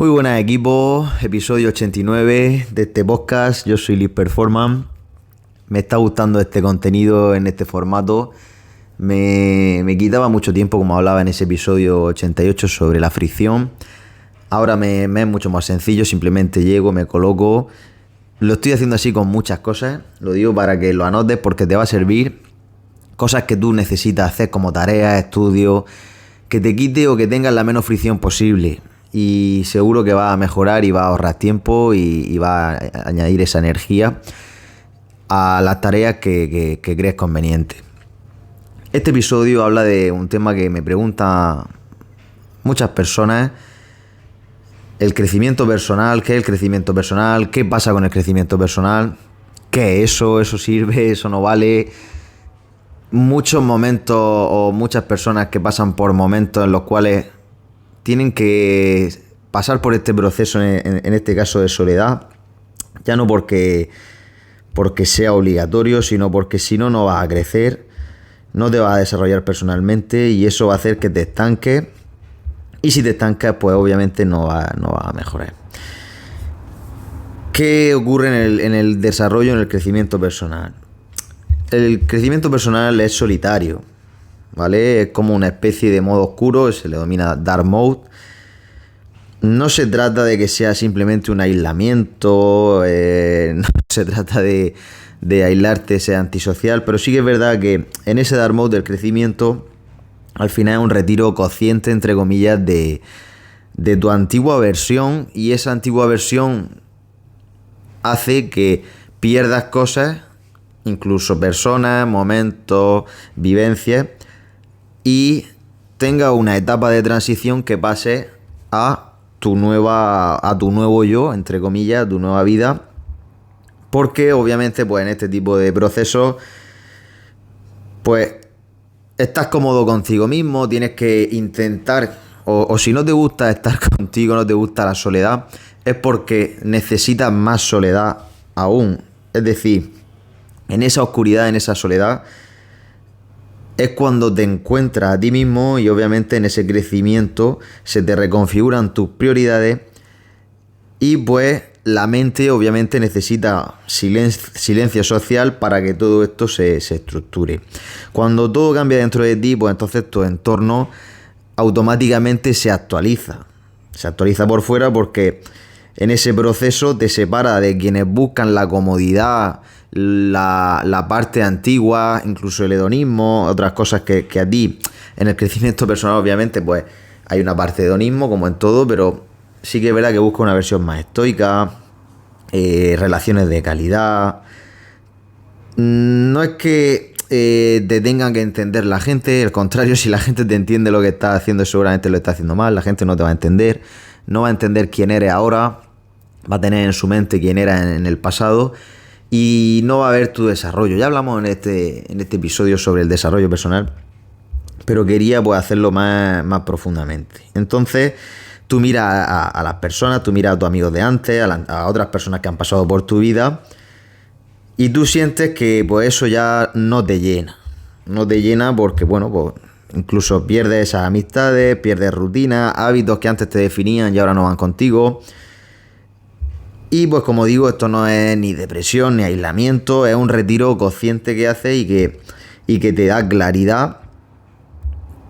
Muy buenas equipo, episodio 89 de este podcast. Yo soy Liz Performance. Me está gustando este contenido en este formato. Me quitaba mucho tiempo, como hablaba en ese episodio 88 sobre la fricción. Ahora me es mucho más sencillo, simplemente llego, me coloco. Lo estoy haciendo así con muchas cosas. Lo digo para que lo anotes porque te va a servir. Cosas que tú necesitas hacer como tareas, estudios, que te quite o que tengas la menos fricción posible. Y seguro que va a mejorar y va a ahorrar tiempo y va a añadir esa energía a las tareas que crees conveniente. Este episodio habla de un tema que me preguntan muchas personas: el crecimiento personal. ¿Qué es el crecimiento personal? ¿Qué pasa con el crecimiento personal? ¿Qué es eso? ¿Eso sirve? ¿Eso no vale? Muchos momentos o muchas personas que pasan por momentos en los cuales tienen que pasar por este proceso, en este caso de soledad, ya no porque sea obligatorio, sino porque si no, no vas a crecer, no te vas a desarrollar personalmente y eso va a hacer que te estanques. Y si te estancas, pues obviamente no va a mejorar. ¿Qué ocurre en el desarrollo, en el crecimiento personal? El crecimiento personal es solitario, ¿vale? Es como una especie de modo oscuro, se le denomina Dark Mode. No se trata de que sea simplemente un aislamiento, no se trata de aislarte, sea antisocial, pero sí que es verdad que en ese Dark Mode del crecimiento, al final es un retiro consciente, entre comillas, de tu antigua versión, y esa antigua versión hace que pierdas cosas, incluso personas, momentos, vivencias, y tenga una etapa de transición que pase a tu nuevo yo, entre comillas, a tu nueva vida, porque obviamente pues en este tipo de procesos pues estás cómodo contigo mismo, tienes que intentar, o si no te gusta estar contigo, no te gusta la soledad, es porque necesitas más soledad aún. Es decir, en esa oscuridad, en esa soledad, es cuando te encuentras a ti mismo y obviamente en ese crecimiento se te reconfiguran tus prioridades y pues la mente obviamente necesita silencio social para que todo esto se estructure. Cuando todo cambia dentro de ti, pues entonces tu entorno automáticamente se actualiza. Se actualiza por fuera porque en ese proceso te separa de quienes buscan la comodidad, la parte antigua, incluso el hedonismo, otras cosas que a ti, en el crecimiento personal obviamente, pues hay una parte de hedonismo como en todo, pero sí que es verdad que busca una versión más estoica, relaciones de calidad. No es que te tengan que entender la gente, al contrario, si la gente te entiende lo que estás haciendo, seguramente lo está haciendo mal. La gente no te va a entender, no va a entender quién eres ahora, va a tener en su mente quién era en el pasado y no va a ver tu desarrollo. Ya hablamos en este episodio sobre el desarrollo personal, pero quería pues hacerlo más profundamente. Entonces tú miras a las personas, tú miras a tus amigos de antes, a otras personas que han pasado por tu vida, y tú sientes que pues eso ya no te llena. No te llena porque, bueno, pues incluso pierdes esas amistades, pierdes rutinas, hábitos que antes te definían y ahora no van contigo. Y pues como digo, esto no es ni depresión ni aislamiento, es un retiro consciente que haces y que te da claridad,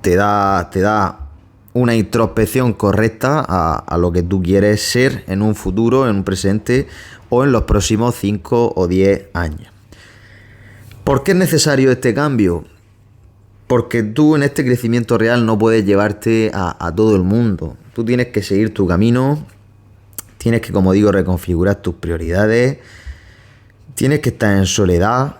te da una introspección correcta a lo que tú quieres ser en un futuro, en un presente o en los próximos 5 o 10 años. ¿Por qué es necesario este cambio? Porque tú en este crecimiento real no puedes llevarte a todo el mundo. Tú tienes que seguir tu camino, tienes que, como digo, reconfigurar tus prioridades, tienes que estar en soledad.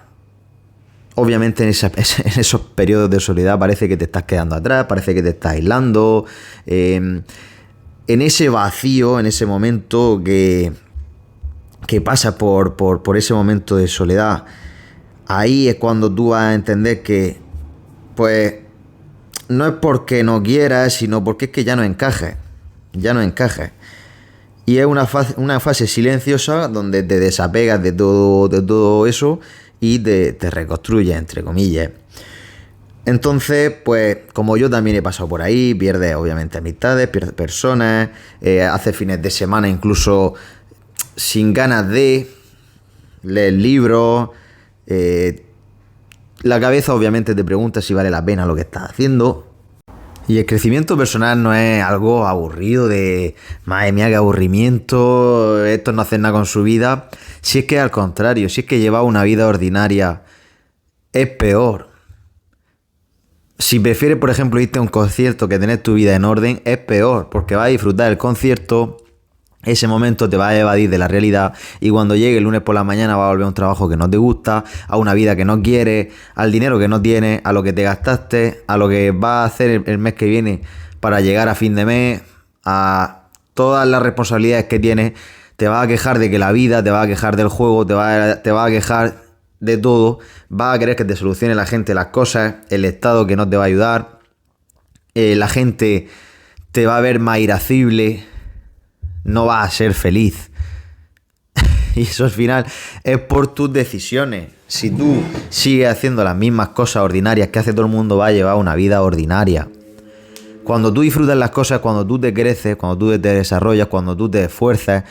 Obviamente en esos periodos de soledad parece que te estás quedando atrás, parece que te estás aislando. En ese vacío, en ese momento que pasas por ese momento de soledad, ahí es cuando tú vas a entender que pues no es porque no quieras, sino porque es que ya no encajas. Y es una fase silenciosa donde te desapegas de todo eso y te reconstruyes, entre comillas. Entonces, pues como yo también he pasado por ahí, pierdes obviamente amistades, pierdes personas, haces fines de semana incluso sin ganas de leer libros, eh, la cabeza obviamente te pregunta si vale la pena lo que estás haciendo. Y el crecimiento personal no es algo aburrido de, madre mía, qué aburrimiento, estos no hacen nada con su vida. Si es que al contrario, si es que llevar una vida ordinaria es peor. Si prefieres, por ejemplo, irte a un concierto que tener tu vida en orden, es peor, porque vas a disfrutar del concierto, ese momento te va a evadir de la realidad y cuando llegue el lunes por la mañana vas a volver a un trabajo que no te gusta, a una vida que no quieres, al dinero que no tienes, a lo que te gastaste, a lo que vas a hacer el mes que viene para llegar a fin de mes, a todas las responsabilidades que tienes. Te vas a quejar de que la vida, te vas a quejar del juego, te vas a quejar de todo, vas a querer que te solucione la gente las cosas, el Estado que no te va a ayudar, la gente te va a ver más irascible, no vas a ser feliz. Y eso al final es por tus decisiones. Si tú sigues haciendo las mismas cosas ordinarias que hace todo el mundo, va a llevar una vida ordinaria. Cuando tú disfrutas las cosas, cuando tú te creces, cuando tú te desarrollas, cuando tú te esfuerzas,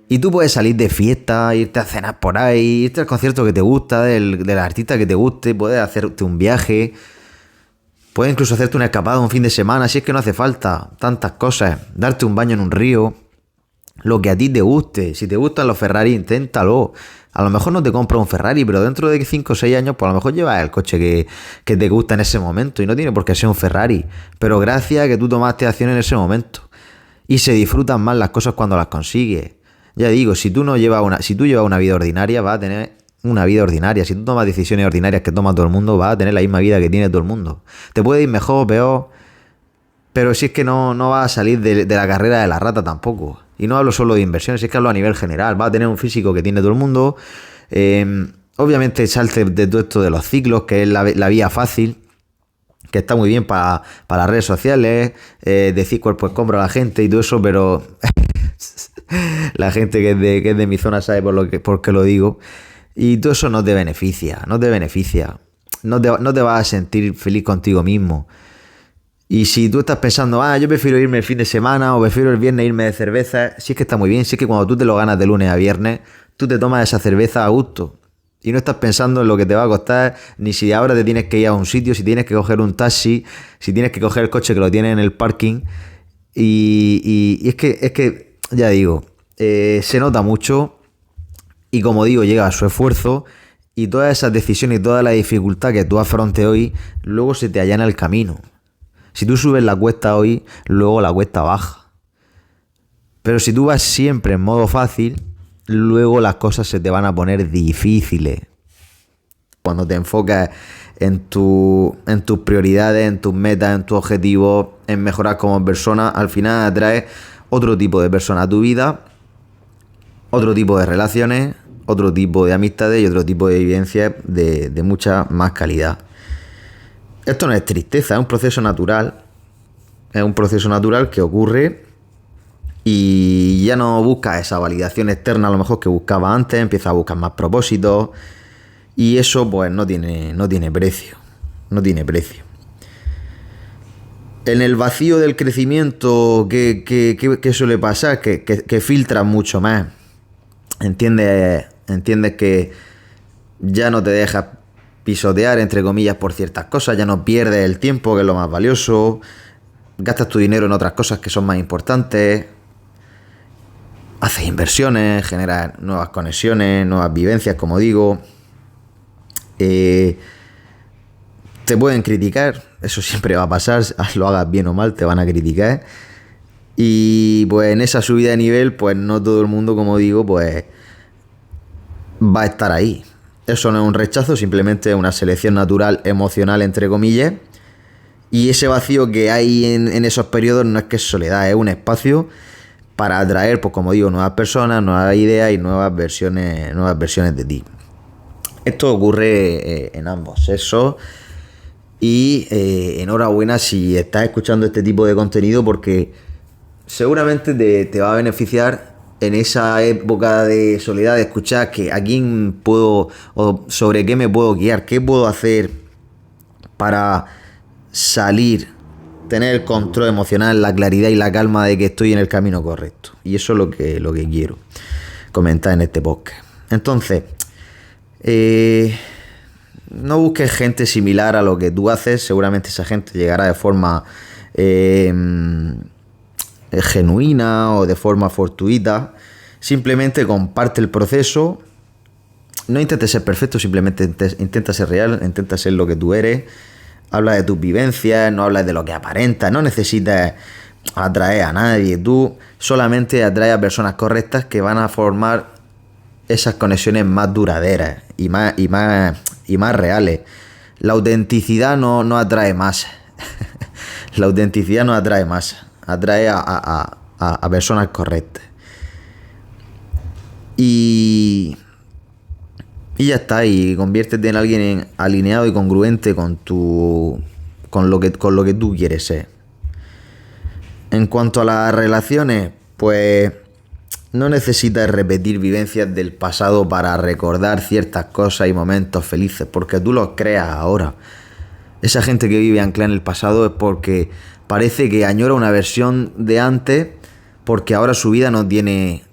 y tú puedes salir de fiesta, irte a cenar por ahí, irte al concierto que te gusta, del artista que te guste, puedes hacerte un viaje, puedes incluso hacerte una escapada un fin de semana, si es que no hace falta tantas cosas, darte un baño en un río, lo que a ti te guste. Si te gustan los Ferrari, inténtalo. A lo mejor no te compras un Ferrari, pero dentro de 5 o 6 años, pues a lo mejor llevas el coche que te gusta en ese momento y no tiene por qué ser un Ferrari. Pero gracias a que tú tomaste acción en ese momento. Y se disfrutan más las cosas cuando las consigues. Ya digo, si tú llevas una vida ordinaria, vas a tener una vida ordinaria. Si tú tomas decisiones ordinarias que toma todo el mundo, vas a tener la misma vida que tiene todo el mundo. Te puede ir mejor o peor, pero si es que no vas a salir de la carrera de la rata tampoco. Y no hablo solo de inversiones, es que hablo a nivel general. Vas a tener un físico que tiene todo el mundo. Obviamente salte de todo esto de los ciclos, que es la vía fácil, que está muy bien para las redes sociales, decir cuerpo compra a la gente y todo eso, pero la gente que es de mi zona sabe por qué lo digo. Y todo eso no te beneficia. No te vas a sentir feliz contigo mismo. Y si tú estás pensando, yo prefiero irme el fin de semana o prefiero el viernes irme de cerveza, sí es que está muy bien, sí es que cuando tú te lo ganas de lunes a viernes, tú te tomas esa cerveza a gusto. Y no estás pensando en lo que te va a costar, ni si ahora te tienes que ir a un sitio, si tienes que coger un taxi, si tienes que coger el coche que lo tienes en el parking. Y es que, ya digo, se nota mucho y como digo, llega a su esfuerzo y todas esas decisiones y toda la dificultad que tú afrontes hoy, luego se te allana el camino. Si tú subes la cuesta hoy, luego la cuesta baja. Pero si tú vas siempre en modo fácil, luego las cosas se te van a poner difíciles. Cuando te enfocas en tus prioridades, en tus metas, en tus objetivos, en mejorar como persona, al final atraes otro tipo de persona a tu vida, otro tipo de relaciones, otro tipo de amistades y otro tipo de vivencias de mucha más calidad. Esto no es tristeza, es un proceso natural. Es un proceso natural que ocurre y ya no buscas esa validación externa a lo mejor que buscaba antes, empiezas a buscar más propósitos y eso pues no tiene precio. No tiene precio. En el vacío del crecimiento, ¿qué suele pasar? Que filtras mucho más. Entiendes que ya no te dejas pisotear, entre comillas, por ciertas cosas, ya no pierdes el tiempo, que es lo más valioso, gastas tu dinero en otras cosas que son más importantes, haces inversiones, generas nuevas conexiones, nuevas vivencias, como digo. Te pueden criticar, eso siempre va a pasar, lo hagas bien o mal, te van a criticar. Y pues en esa subida de nivel, pues no todo el mundo, como digo, pues va a estar ahí. Eso no es un rechazo, simplemente es una selección natural, emocional, entre comillas. Y ese vacío que hay en esos periodos no es que es soledad, es un espacio para atraer, pues como digo, nuevas personas, nuevas ideas y nuevas versiones de ti. Esto ocurre en ambos sexos. Y enhorabuena si estás escuchando este tipo de contenido, porque seguramente te va a beneficiar en esa época de soledad, de escuchar que a quién puedo o sobre qué me puedo guiar, qué puedo hacer para salir, tener el control emocional, la claridad y la calma de que estoy en el camino correcto. Y eso es lo que quiero comentar en este podcast. Entonces, no busques gente similar a lo que tú haces. Seguramente esa gente llegará de forma genuina o de forma fortuita. Simplemente comparte el proceso. No intentes ser perfecto, simplemente intenta ser real, intenta ser lo que tú eres. Habla de tus vivencias, no hablas de lo que aparentas, no necesitas atraer a nadie. Tú solamente atraes a personas correctas que van a formar esas conexiones más duraderas y más reales. La autenticidad no atrae más. La autenticidad no atrae más. Atrae a personas correctas. Y ya está, y conviértete en alguien alineado y congruente con lo que tú quieres ser. En cuanto a las relaciones, pues no necesitas repetir vivencias del pasado para recordar ciertas cosas y momentos felices, porque tú los creas ahora. Esa gente que vive anclada en el pasado es porque parece que añora una versión de antes, porque ahora su vida no tiene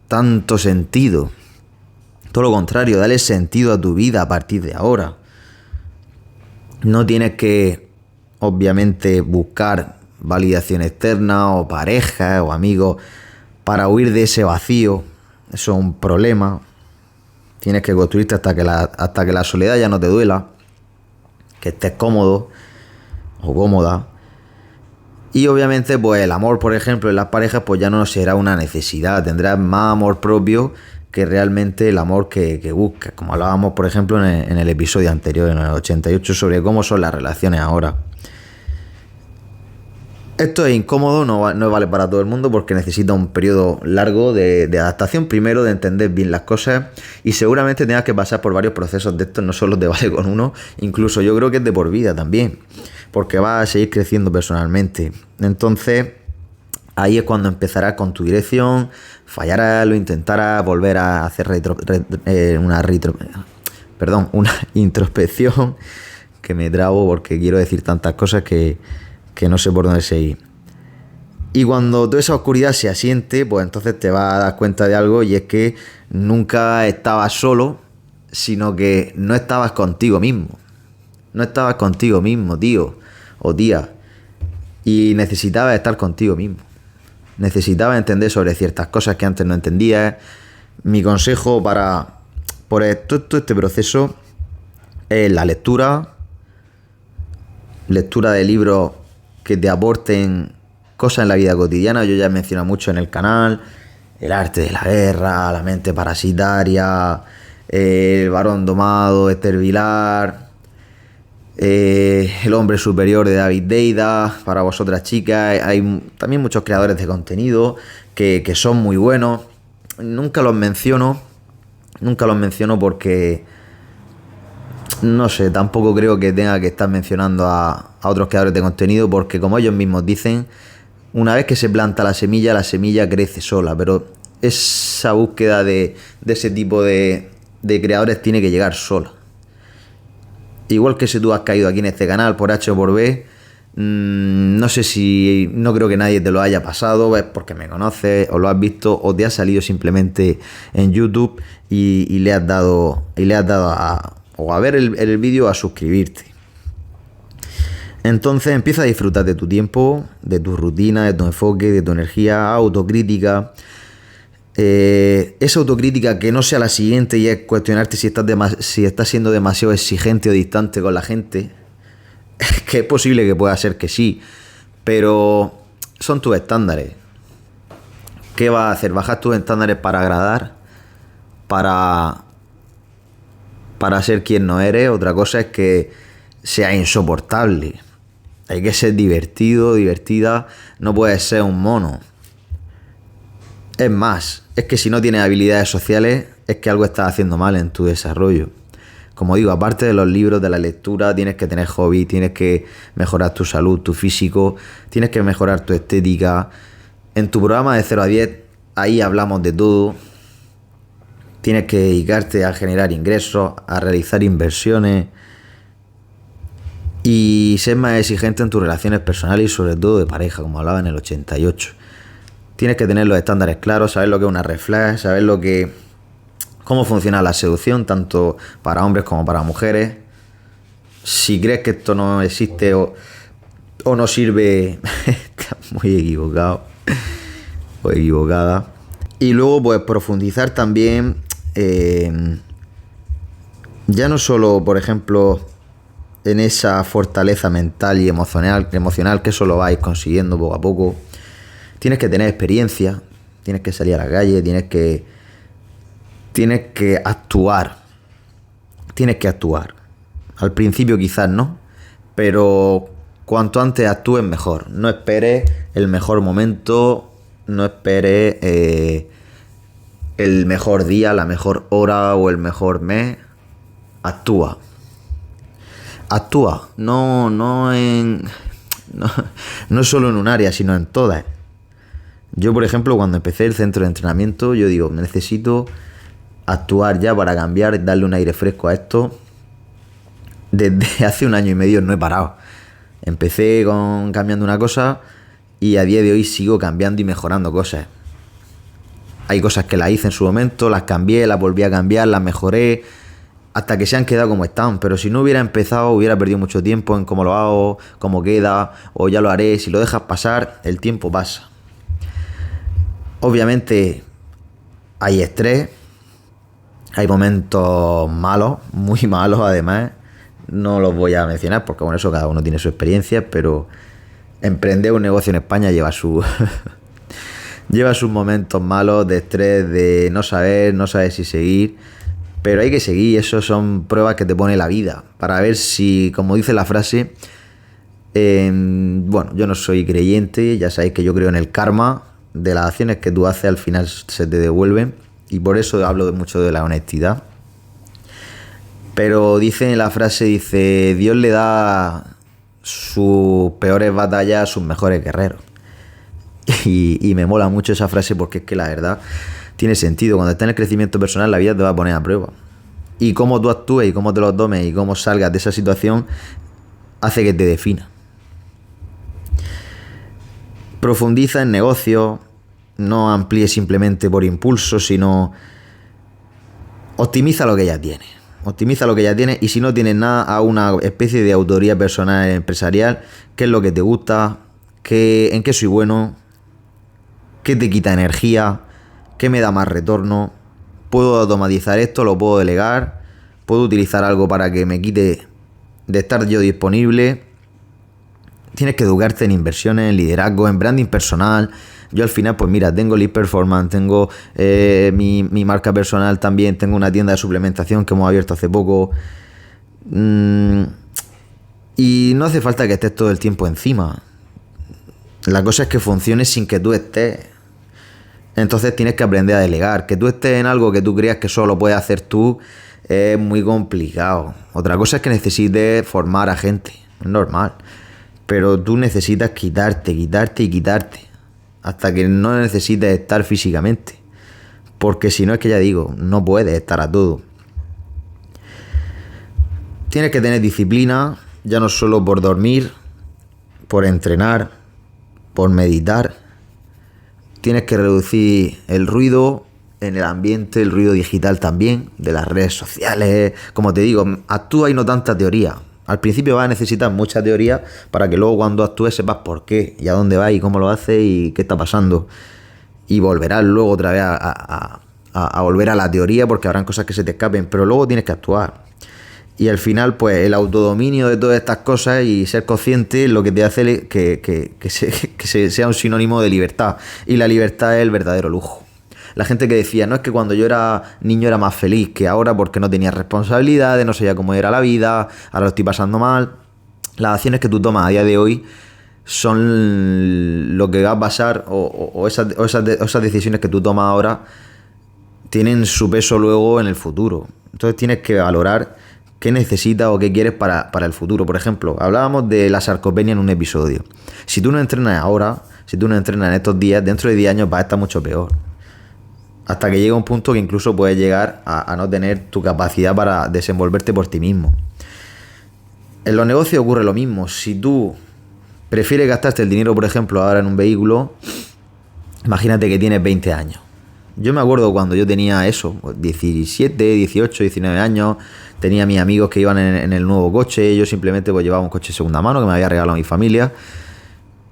tanto sentido. Todo lo contrario, dale sentido a tu vida a partir de ahora. No tienes que, obviamente, buscar validación externa o pareja o amigos para huir de ese vacío. Eso es un problema. Tienes que construirte hasta que la soledad ya no te duela, que estés cómodo o cómoda. Y obviamente, pues el amor, por ejemplo, en las parejas, pues ya no será una necesidad. Tendrás más amor propio que realmente el amor que buscas. Como hablábamos, por ejemplo, en el episodio anterior, en el 88, sobre cómo son las relaciones ahora. Esto es incómodo, no vale para todo el mundo porque necesita un periodo largo de adaptación, primero de entender bien las cosas, y seguramente tengas que pasar por varios procesos de estos, no solo te vale con uno, incluso yo creo que es de por vida también, porque vas a seguir creciendo personalmente. Entonces, ahí es cuando empezarás con tu dirección, fallarás, lo intentarás, volver a hacer una introspección, que me trabo porque quiero decir tantas cosas que no sé por dónde seguir. Y cuando toda esa oscuridad se asiente, pues entonces te vas a dar cuenta de algo, y es que nunca estabas solo, sino que no estabas contigo mismo. No estabas contigo mismo, tío o tía. Y necesitabas estar contigo mismo. Necesitabas entender sobre ciertas cosas que antes no entendías. Mi consejo por todo este proceso es la lectura de libros que te aporten cosas en la vida cotidiana. Yo ya he mencionado mucho en el canal: El arte de la guerra, La mente parasitaria, El varón domado, Esther Vilar, El hombre superior de David Deida. Para vosotras chicas, hay también muchos creadores de contenido que son muy buenos. Nunca los menciono porque no sé, tampoco creo que tenga que estar mencionando a otros creadores de contenido, porque como ellos mismos dicen, una vez que se planta la semilla crece sola, pero esa búsqueda de ese tipo de creadores tiene que llegar sola. Igual que si tú has caído aquí en este canal por H o por B, no creo que nadie te lo haya pasado, es porque me conoces o lo has visto o te ha salido simplemente en YouTube y le has dado a ver el vídeo, a suscribirte. Entonces empieza a disfrutar de tu tiempo, de tu rutina, de tu enfoque, de tu energía, autocrítica. Esa autocrítica que no sea la siguiente, y es cuestionarte si estás siendo demasiado exigente o distante con la gente. Que es posible que pueda ser que sí, pero son tus estándares. ¿Qué vas a hacer? ¿Bajas tus estándares para agradar? ¿Para ser quien no eres? Otra cosa es que sea insoportable. Hay que ser divertido, divertida. No puedes ser un mono. Es más, es que si no tienes habilidades sociales, es que algo estás haciendo mal en tu desarrollo. Como digo, aparte de los libros, de la lectura, tienes que tener hobby, tienes que mejorar tu salud, tu físico, tienes que mejorar tu estética. En tu programa de 0 a 10, ahí hablamos de todo. Tienes que dedicarte a generar ingresos, a realizar inversiones, Y ser más exigente en tus relaciones personales y sobre todo de pareja, como hablaba en el 88. Tienes que tener los estándares claros, saber lo que es una red flag, saber cómo funciona la seducción, tanto para hombres como para mujeres. Si crees que esto no existe o no sirve, estás muy equivocado o equivocada. Y luego pues profundizar también, ya no solo, por ejemplo, en esa fortaleza mental y emocional que eso lo vais consiguiendo poco a poco. Tienes que tener experiencia, tienes que salir a la calle, tienes que actuar. Tienes que actuar. Al principio quizás no, pero cuanto antes actúes mejor. No esperes el mejor momento, no esperes el mejor día, la mejor hora o el mejor mes. Actúa. Actúa, no solo en un área, sino en todas. Yo, por ejemplo, cuando empecé el centro de entrenamiento, yo digo, necesito actuar ya para cambiar, darle un aire fresco a esto. Desde hace 1 año y medio no he parado. Empecé cambiando una cosa y a día de hoy sigo cambiando y mejorando cosas. Hay cosas que las hice en su momento, las cambié, las volví a cambiar, las mejoré, hasta que se han quedado como están. Pero si no hubiera empezado, hubiera perdido mucho tiempo en cómo lo hago, cómo queda, o ya lo haré. Si lo dejas pasar, el tiempo pasa. Obviamente hay estrés, hay momentos malos, muy malos además. No los voy a mencionar porque con eso cada uno tiene su experiencia, pero emprender un negocio en España lleva sus momentos malos de estrés, de no saber si seguir. Pero hay que seguir, eso son pruebas que te pone la vida, para ver si, como dice la frase, bueno, yo no soy creyente, ya sabéis que yo creo en el karma, de las acciones que tú haces al final se te devuelven, y por eso hablo mucho de la honestidad. Pero dice en la frase, Dios le da sus peores batallas a sus mejores guerreros. Y me mola mucho esa frase porque es que la verdad tiene sentido. Cuando estás en el crecimiento personal, la vida te va a poner a prueba. Y cómo tú actúes y cómo te lo tomes y cómo salgas de esa situación hace que te defina. Profundiza en negocios, no amplíe simplemente por impulso, sino optimiza lo que ya tienes. Optimiza lo que ya tienes y si no tienes nada, a una especie de autoría personal empresarial. ¿Qué es lo que te gusta? ¿En qué soy bueno? ¿Qué te quita energía? ¿Qué me da más retorno? ¿Puedo automatizar esto? ¿Lo puedo delegar? ¿Puedo utilizar algo para que me quite de estar yo disponible? Tienes que educarte en inversiones, en liderazgo, en branding personal. Yo al final, pues mira, tengo Lead Performance, tengo mi marca personal también, tengo una tienda de suplementación que hemos abierto hace poco. Y no hace falta que estés todo el tiempo encima. La cosa es que funcione sin que tú estés. Entonces tienes que aprender a delegar. Que tú estés en algo que tú creas que solo puedes hacer tú es muy complicado. Otra cosa es que necesites formar a gente. Es normal. Pero tú necesitas quitarte. Hasta que no necesites estar físicamente. Porque si no, es que ya digo, no puedes estar a todo. Tienes que tener disciplina, ya no solo por dormir, por entrenar, por meditar. Tienes que reducir el ruido en el ambiente, el ruido digital también, de las redes sociales. Como te digo, actúa y no tanta teoría. Al principio vas a necesitar mucha teoría para que luego cuando actúes sepas por qué y a dónde vas y cómo lo haces y qué está pasando. Y volverás luego otra vez a volver a la teoría porque habrán cosas que se te escapen, pero luego tienes que actuar. Y al final, pues el autodominio de todas estas cosas y ser consciente lo que te hace que sea un sinónimo de libertad. Y la libertad es el verdadero lujo. La gente que decía, no es que cuando yo era niño era más feliz que ahora porque no tenía responsabilidades, no sabía cómo era la vida, ahora lo estoy pasando mal. Las acciones que tú tomas a día de hoy son lo que va a pasar o esas decisiones que tú tomas ahora tienen su peso luego en el futuro. Entonces tienes que valorar qué necesitas o qué quieres para el futuro. Por ejemplo, hablábamos de la sarcopenia en un episodio. Si tú no entrenas ahora, si tú no entrenas en estos días, dentro de 10 años vas a estar mucho peor. Hasta que llega un punto que incluso puedes llegar a no tener tu capacidad para desenvolverte por ti mismo. En los negocios ocurre lo mismo. Si tú prefieres gastarte el dinero, por ejemplo, ahora en un vehículo, imagínate que tienes 20 años. Yo me acuerdo cuando yo tenía eso, 17, 18, 19 años, tenía mis amigos que iban en el nuevo coche, yo simplemente pues llevaba un coche de segunda mano que me había regalado mi familia.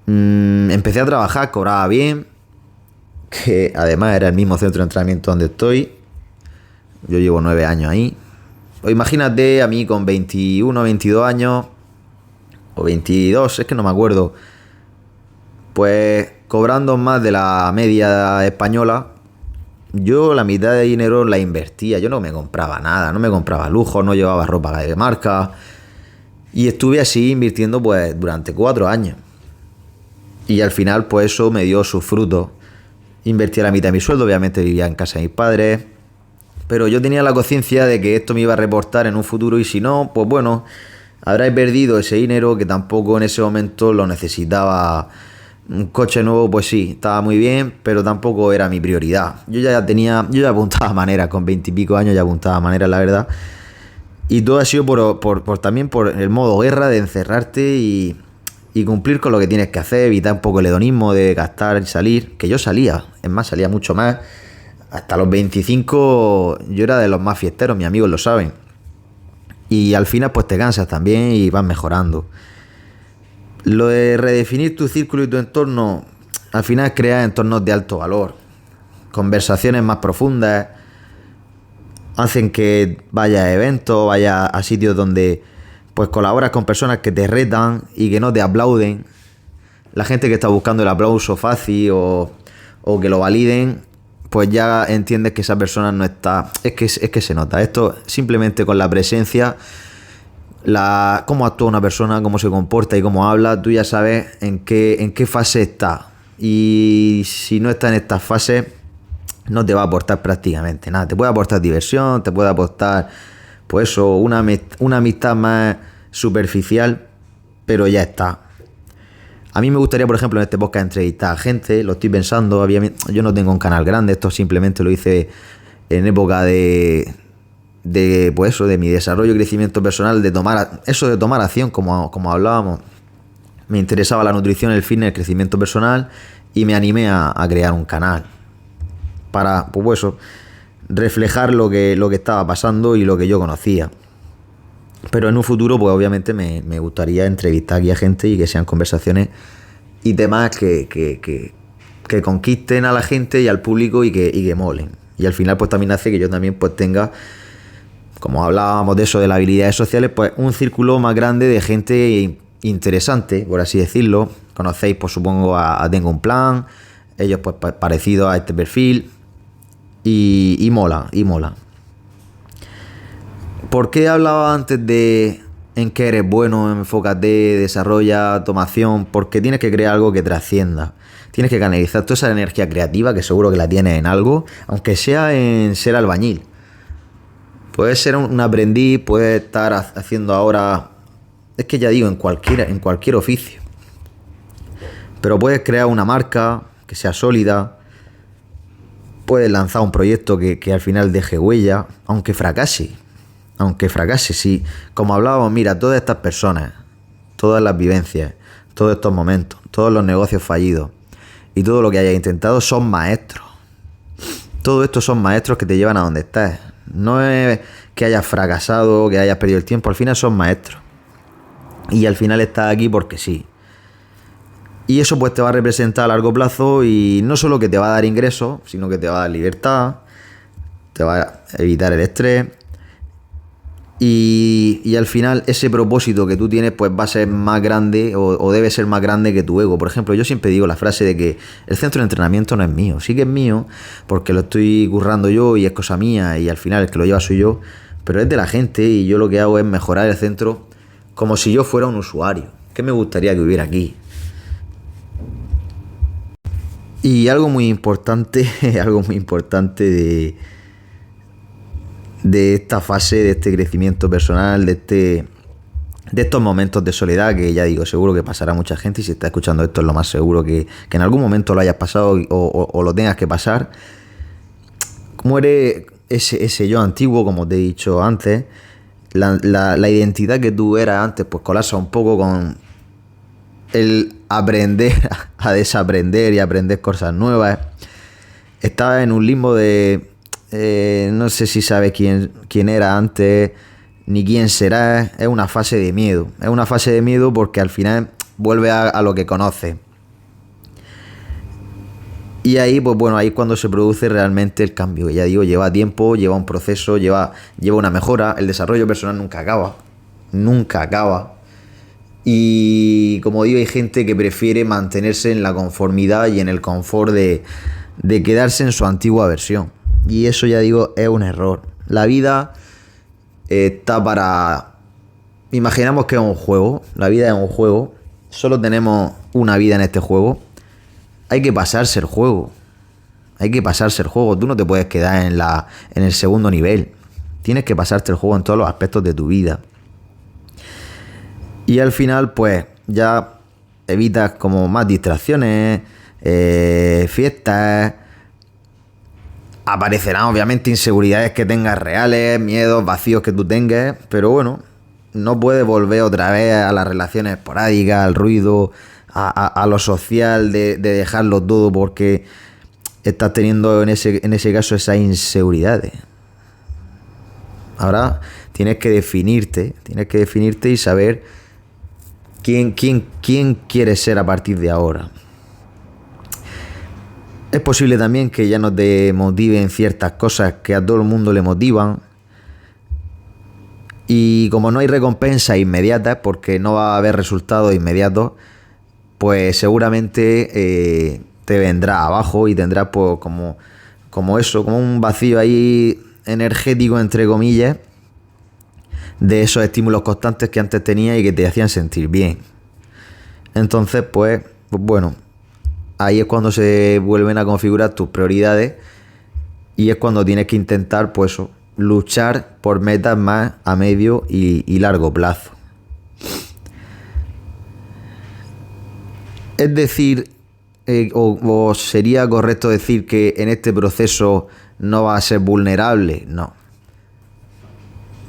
Empecé a trabajar, cobraba bien, que además era el mismo centro de entrenamiento donde estoy. Yo llevo 9 años ahí. O imagínate a mí con 21, 22 años, o 22, es que no me acuerdo, pues cobrando más de la media española, yo la mitad de dinero la invertía. Yo no me compraba nada, no me compraba lujo, no llevaba ropa de marca. Y estuve así invirtiendo pues durante 4 años. Y al final pues eso me dio sus frutos. Invertía la mitad de mi sueldo, obviamente vivía en casa de mis padres. Pero yo tenía la conciencia de que esto me iba a reportar en un futuro y si no, pues bueno, habré perdido ese dinero que tampoco en ese momento lo necesitaba. Un coche nuevo, pues sí, estaba muy bien, pero tampoco era mi prioridad. Yo ya apuntaba maneras, con 20 y pico años ya apuntaba maneras, la verdad. Y todo ha sido también por el modo guerra de encerrarte y cumplir con lo que tienes que hacer, evitar un poco el hedonismo de gastar y salir, que yo salía, es más, salía mucho más. Hasta los 25 yo era de los más fiesteros, mis amigos lo saben. Y al final pues te cansas también y vas mejorando. Lo de redefinir tu círculo y tu entorno, al final es crear entornos de alto valor, conversaciones más profundas, hacen que vayas a eventos, vayas a sitios donde pues colaboras con personas que te retan y que no te aplauden. La gente que está buscando el aplauso fácil o que lo validen, pues ya entiendes que esa persona no está. Es que se nota. Esto simplemente con la presencia, cómo actúa una persona, cómo se comporta y cómo habla, tú ya sabes en qué fase está. Y si no está en estas fases, no te va a aportar prácticamente nada. Te puede aportar diversión, te puede aportar, pues eso, una amistad más superficial, pero ya está. A mí me gustaría, por ejemplo, en este podcast entrevistar a gente, lo estoy pensando, yo no tengo un canal grande, esto simplemente lo hice en época de pues eso, de mi desarrollo y crecimiento personal, de tomar acción, como hablábamos. Me interesaba la nutrición, el fitness, el crecimiento personal y me animé a crear un canal para, pues eso, reflejar lo que estaba pasando y lo que yo conocía. Pero en un futuro, pues obviamente me gustaría entrevistar aquí a gente y que sean conversaciones y temas que conquisten a la gente y al público y que molen. Y al final, pues también hace que yo también pues tenga, como hablábamos de eso, de las habilidades sociales, pues un círculo más grande de gente interesante, por así decirlo. Conocéis, pues supongo, a Tengo un Plan, ellos pues parecidos a este perfil y mola. ¿Por qué hablaba antes de en qué eres bueno? Enfócate, desarrolla, toma acción, porque tienes que crear algo que trascienda. Tienes que canalizar toda esa energía creativa, que seguro que la tienes en algo, aunque sea en ser albañil. Puedes ser un aprendiz, puedes estar haciendo ahora, es que ya digo, en cualquier oficio. Pero puedes crear una marca que sea sólida, puedes lanzar un proyecto que al final deje huella, aunque fracase, sí. Como hablábamos, mira, todas estas personas, todas las vivencias, todos estos momentos, todos los negocios fallidos y todo lo que hayas intentado son maestros. Todo esto son maestros que te llevan a donde estás. No es que hayas fracasado, que hayas perdido el tiempo, al final son maestros. Y al final estás aquí porque sí. Y eso pues te va a representar a largo plazo y no solo que te va a dar ingresos, sino que te va a dar libertad, te va a evitar el estrés. Y al final ese propósito que tú tienes pues va a ser más grande o debe ser más grande que tu ego. Por ejemplo, yo siempre digo la frase de que el centro de entrenamiento no es mío. Sí que es mío porque lo estoy currando yo y es cosa mía y al final el que lo lleva soy yo, pero es de la gente y yo lo que hago es mejorar el centro como si yo fuera un usuario. ¿Qué me gustaría que hubiera aquí? Y algo muy importante de esta fase, de este crecimiento personal, de estos momentos de soledad, que ya digo, seguro que pasará mucha gente y si estás escuchando esto es lo más seguro que en algún momento lo hayas pasado o lo tengas que pasar. Muere ese yo antiguo, como te he dicho antes, la identidad que tú eras antes, pues colapsa un poco con el aprender a desaprender y aprender cosas nuevas. Estaba en un limbo de... no sé si sabes quién era antes, ni quién será. Es una fase de miedo. Es una fase de miedo porque al final vuelve a lo que conoces. Y ahí, pues bueno, ahí es cuando se produce realmente el cambio. Ya digo, lleva tiempo, lleva un proceso, lleva una mejora. El desarrollo personal nunca acaba. Nunca acaba. Y como digo, hay gente que prefiere mantenerse en la conformidad y en el confort de quedarse en su antigua versión. Y eso, ya digo, es un error. La vida está para... Imaginamos que es un juego. La vida es un juego. Solo tenemos una vida en este juego. Hay que pasarse el juego. Hay que pasarse el juego. Tú no te puedes quedar en el segundo nivel. Tienes que pasarte el juego en todos los aspectos de tu vida. Y al final, pues, ya evitas como más distracciones, fiestas. Aparecerán obviamente inseguridades que tengas reales, miedos, vacíos que tú tengas. Pero bueno, no puedes volver otra vez a las relaciones esporádicas, al ruido, a lo social, de dejarlo todo porque estás teniendo en ese caso esas inseguridades. Ahora tienes que definirte y saber quién quieres ser a partir de ahora. Es posible también que ya no te motiven ciertas cosas que a todo el mundo le motivan. Y como no hay recompensas inmediatas, porque no va a haber resultados inmediatos, pues seguramente te vendrá abajo y tendrás pues como un vacío ahí energético, entre comillas, de esos estímulos constantes que antes tenías y que te hacían sentir bien. Entonces, pues bueno, ahí es cuando se vuelven a configurar tus prioridades y es cuando tienes que intentar, pues luchar por metas más a medio y largo plazo. Es decir, o sería correcto decir que en este proceso no va a ser vulnerable. No.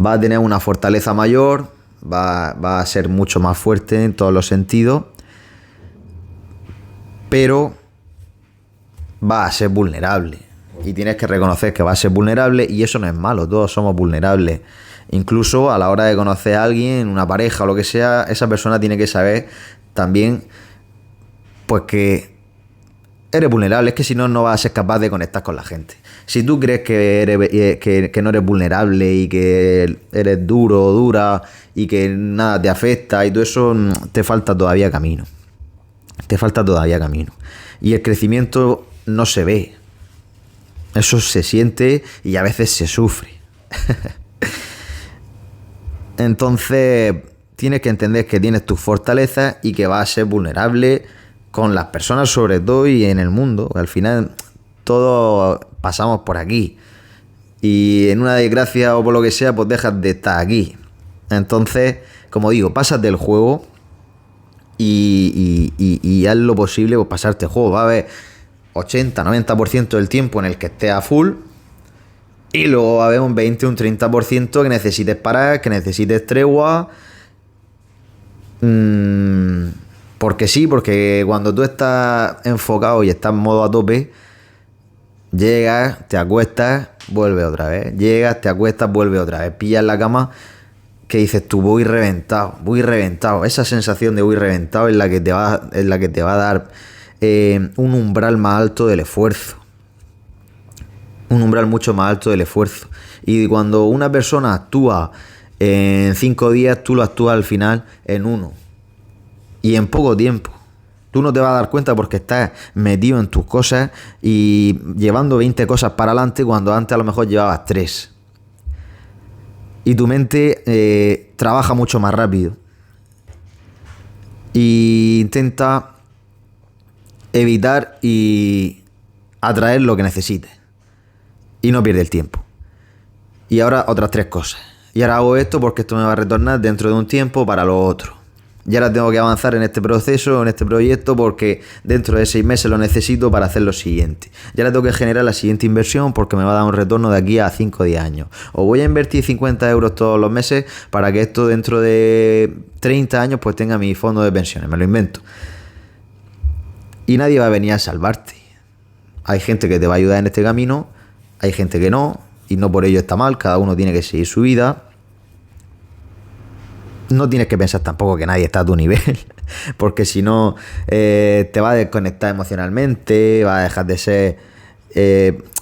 Va a tener una fortaleza mayor, va a ser mucho más fuerte en todos los sentidos, pero va a ser vulnerable. Y tienes que reconocer que va a ser vulnerable y eso no es malo, todos somos vulnerables. Incluso a la hora de conocer a alguien, una pareja o lo que sea, esa persona tiene que saber también pues que eres vulnerable. Es que si no, no vas a ser capaz de conectar con la gente. Si tú crees que no eres vulnerable y que eres duro o dura y que nada te afecta y todo eso, te falta todavía camino. Te falta todavía camino. Y el crecimiento no se ve. Eso se siente y a veces se sufre. Entonces, tienes que entender que tienes tus fortalezas y que vas a ser vulnerable con las personas sobre todo y en el mundo. Al final todos pasamos por aquí y en una desgracia o por lo que sea pues dejas de estar aquí. Entonces, como digo, pasas del juego y haz lo posible por pasarte el juego. Va a haber 80-90% del tiempo en el que estés a full y luego va a haber un 20-un 30% que necesites parar, que necesites tregua. Porque sí, porque cuando tú estás enfocado y estás en modo a tope, llegas, te acuestas, vuelve otra vez. Llegas, te acuestas, vuelve otra vez. Pillas la cama que dices tú, voy reventado. Esa sensación de voy reventado es la que te va a dar un umbral más alto del esfuerzo. Un umbral mucho más alto del esfuerzo. Y cuando una persona actúa en 5 días, tú lo actúas al final en 1. Y en poco tiempo. Tú no te vas a dar cuenta porque estás metido en tus cosas y llevando 20 cosas para adelante cuando antes a lo mejor llevabas 3. Y tu mente trabaja mucho más rápido. Y intenta evitar y atraer lo que necesites. Y no pierde el tiempo. Y ahora otras 3 cosas. Y ahora hago esto porque esto me va a retornar dentro de un tiempo para lo otro. Y ahora tengo que avanzar en este proceso, en este proyecto, porque dentro de 6 meses lo necesito para hacer lo siguiente. Y ahora tengo que generar la siguiente inversión porque me va a dar un retorno de aquí a 5 o 10 años. O voy a invertir 50 euros todos los meses para que esto dentro de 30 años pues tenga mi fondo de pensiones. Me lo invento. Y nadie va a venir a salvarte. Hay gente que te va a ayudar en este camino, hay gente que no, y no por ello está mal, cada uno tiene que seguir su vida. No tienes que pensar tampoco que nadie está a tu nivel, porque si no te va a desconectar emocionalmente, va a dejar de ser,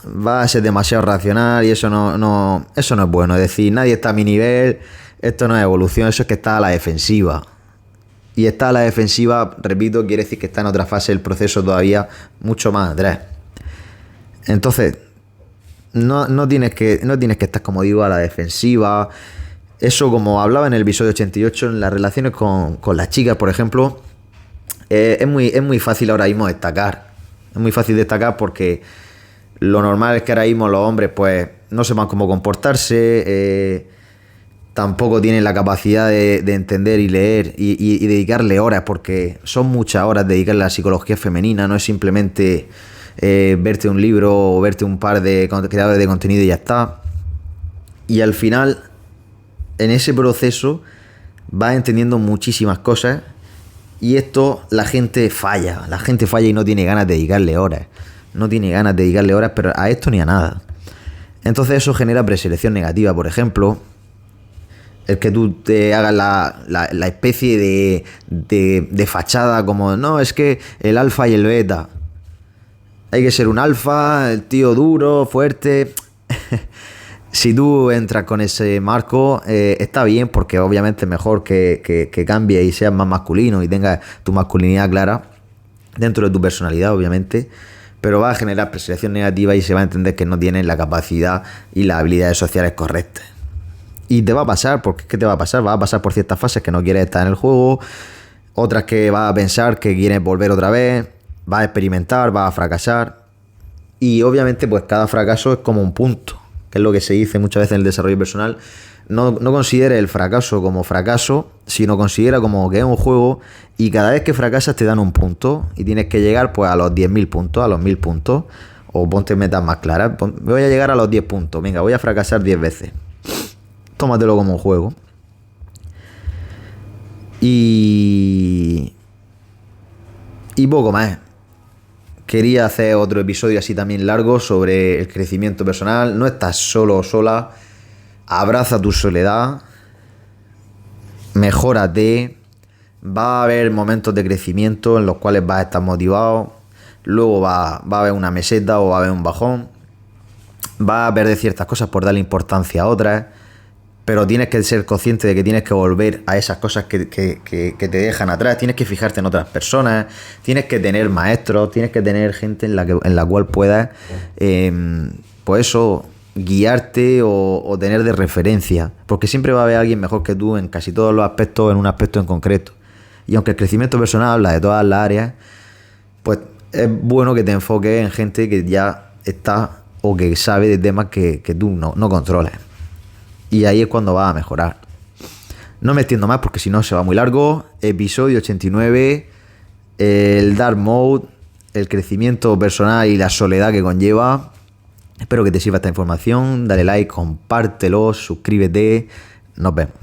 va a ser demasiado racional y eso no es bueno. Es decir, nadie está a mi nivel, esto no es evolución, eso es que está a la defensiva. Y está a la defensiva, repito, quiere decir que está en otra fase del proceso todavía mucho más atrás. Entonces, no tienes que estar, como digo, a la defensiva. Eso, como hablaba en el episodio 88, en las relaciones con las chicas, por ejemplo, es muy fácil ahora mismo destacar. Es muy fácil destacar porque lo normal es que ahora mismo los hombres pues no sepan cómo comportarse, tampoco tienen la capacidad de entender y leer y dedicarle horas, porque son muchas horas dedicarle a la psicología femenina, no es simplemente verte un libro o verte un par de creadores de contenido y ya está. Y al final, en ese proceso vas entendiendo muchísimas cosas y esto la gente falla y no tiene ganas de dedicarle horas. No tiene ganas de dedicarle horas, pero a esto ni a nada. Entonces eso genera preselección negativa, por ejemplo. El que tú te hagas la especie de fachada como, no, es que el alfa y el beta. Hay que ser un alfa, el tío duro, fuerte. Si tú entras con ese marco, está bien, porque obviamente es mejor que cambies y seas más masculino y tengas tu masculinidad clara dentro de tu personalidad, obviamente, pero va a generar percepción negativa y se va a entender que no tienes la capacidad y las habilidades sociales correctas. Y te va a pasar, porque ¿qué te va a pasar? Vas a pasar por ciertas fases que no quieres estar en el juego, otras que vas a pensar que quieres volver otra vez, vas a experimentar, vas a fracasar, y obviamente pues cada fracaso es como un punto, que es lo que se dice muchas veces en el desarrollo personal. No considere el fracaso como fracaso, sino considera como que es un juego y cada vez que fracasas te dan un punto y tienes que llegar pues a los 10.000 puntos, a los 1.000 puntos, o ponte metas más claras. Voy a llegar a los 10 puntos, venga, voy a fracasar 10 veces. Tómatelo como un juego. Y poco más. Quería hacer otro episodio así también largo sobre el crecimiento personal. No estás solo o sola. Abraza tu soledad. Mejórate. Va a haber momentos de crecimiento en los cuales vas a estar motivado. Luego va a haber una meseta o va a haber un bajón. Va a perder ciertas cosas por darle importancia a otras. Pero tienes que ser consciente de que tienes que volver a esas cosas que te dejan atrás. Tienes que fijarte en otras personas. Tienes que tener maestros. Tienes que tener gente en la cual puedas, pues eso, guiarte o tener de referencia. Porque siempre va a haber alguien mejor que tú en casi todos los aspectos, en un aspecto en concreto. Y aunque el crecimiento personal habla de todas las áreas, pues es bueno que te enfoques en gente que ya está o que sabe de temas que tú no controlas. Y ahí es cuando vas a mejorar. No me extiendo más porque si no se va muy largo. Episodio 89. El Dark Mode. El crecimiento personal y la soledad que conlleva. Espero que te sirva esta información. Dale like, compártelo, suscríbete. Nos vemos.